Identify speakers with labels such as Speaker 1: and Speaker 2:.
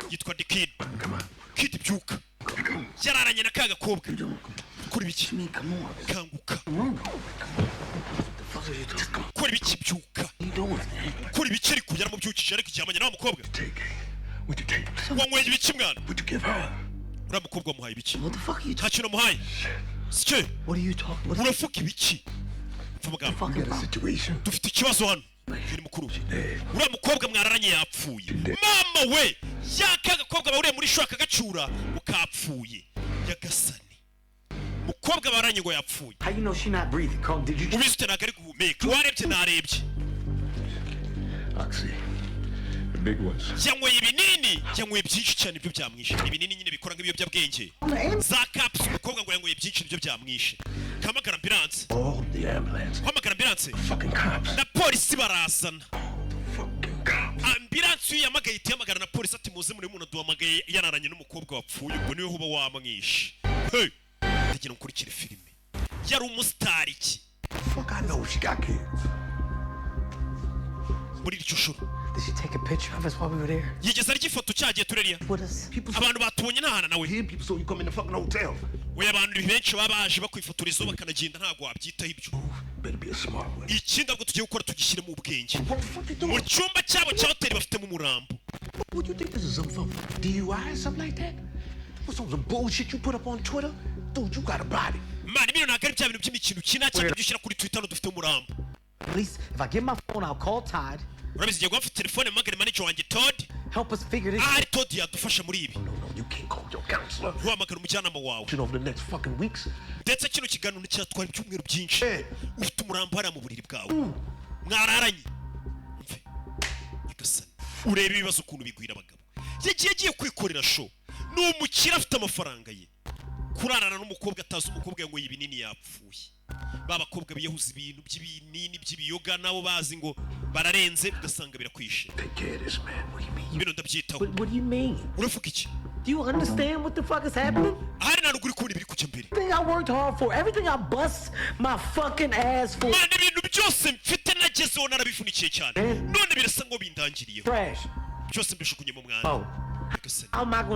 Speaker 1: yitwa Kid. Kid byuka. Yararanye na kaga kobwa. Kuri biki? Kanguka. Kuri biki byuka? Kuri biki ari kujya mu byukije ariko cyamanya na mukobwa. Wanywe ibiki mwana? Ura mukobwa muhaye ibiki? Ntacyo muhaye. Sike. Urafuka ibiki? Dufite ikibazo hano. Yiri mukuru. Ura mukobwa mwararanye yapfuye. Mama we! Yakaga kobwa bahuriye muri shwaka gacura ukapfuye. Yagasani. Mukobwa baranye ngo yapfuye.
Speaker 2: How you know she not breathing? Carl, did you
Speaker 1: Ubizute nagari guhumeka. Warebye narebye.
Speaker 3: Oxy. The big ones.
Speaker 1: Cyangwa ibinini, cyangwa byinshi cyane byo byamwishe. Ibinini nyine bikora nk'ibiyobyabwenge. Za caps umukobwa ngo yangoye byinshi byo byamwishe. Kamagara ambulance.
Speaker 3: Oh, the ambulance.
Speaker 1: Hamagara ambulance.
Speaker 3: Fucking cops.
Speaker 1: Na polisi barazana.
Speaker 3: Fucking cops.
Speaker 1: Ambulance yamagaye itiyamagara na polisi ati muze muri muntu duhamagaye yararanye n'umukobwa wapfuye ubwo niwe huba wamwishe. Hey. Ndigera nkurikira filime. Yari umustar iki?
Speaker 3: Fuck, I know she got kids.
Speaker 1: Muri iryo shuro.
Speaker 2: Did she take a picture of us while we were there?
Speaker 1: Yigeze ari ifoto cyagiye tureriya.
Speaker 2: With us?
Speaker 1: Abantu batubonye nahana nawe.
Speaker 3: Here people so you come in the fucking hotel.
Speaker 1: We abantu benshi babaje bakwifotoreza bakanagenda ntago wabyitaho ibyo.
Speaker 3: Better be a smart one.
Speaker 1: Ikindi ngo tugiye gukora tugishyire mu bwenge.
Speaker 3: What the fuck you doing?
Speaker 1: Mu cyumba cyabo cya hoteli bafite mu murambo.
Speaker 3: What do you think this is some DUI or something like that? What's some bullshit you put up on Twitter? Dude, you got a body.
Speaker 1: Man, ibintu nagari bya bintu by'imikino kina cyangwa byushyira kuri Twitter no dufite umurambo.
Speaker 2: At least if I get my phone, I'll call Todd.
Speaker 1: Urabizi ngiye gufata telefone magari manager wanjye Todd.
Speaker 2: Help us figure this
Speaker 1: Ah, Todd yadufasha muri ibi.
Speaker 3: No, you can't call your counselor.
Speaker 1: Uhamagara umujyanama wawe.
Speaker 3: Over the next fucking weeks.
Speaker 1: Ndetse kino kiganiro cyatwara ibyumweru byinshi.
Speaker 3: Hey.
Speaker 1: Ufite umurambo hariya mu buriri bwawe. Mwararanye. Mve. Yagasani. Urebe ibibazo ukuntu bigwira abagabo. Yagiye kwikorera show. Ni umukira afite amafaranga ye. Kurarana n'umukobwa atazi umukobwa ngo ibinini yapfuye. Babakobwa biyahuza ibintu by'ibinini by'ibiyoga nabo bazi ngo bararenze ugasanga birakwishe.
Speaker 3: Take care of this, man. What do you mean?
Speaker 1: Ibintu ndabyitaho.
Speaker 2: What do you mean?
Speaker 1: Uravuga iki?
Speaker 2: Do you understand what the fuck is happening?
Speaker 1: Hari na ruguri kubona ibiri kujya mbere.
Speaker 2: Everything I worked hard for, everything I bust my fucking ass for.
Speaker 1: Man, ibintu byose mfite nagezeho narabifunikiye cyane. None birasa ngo bindangiriyeho.
Speaker 2: Trash.
Speaker 1: Byose mbishukunye mu mwanda.
Speaker 2: Oh. How am I gonna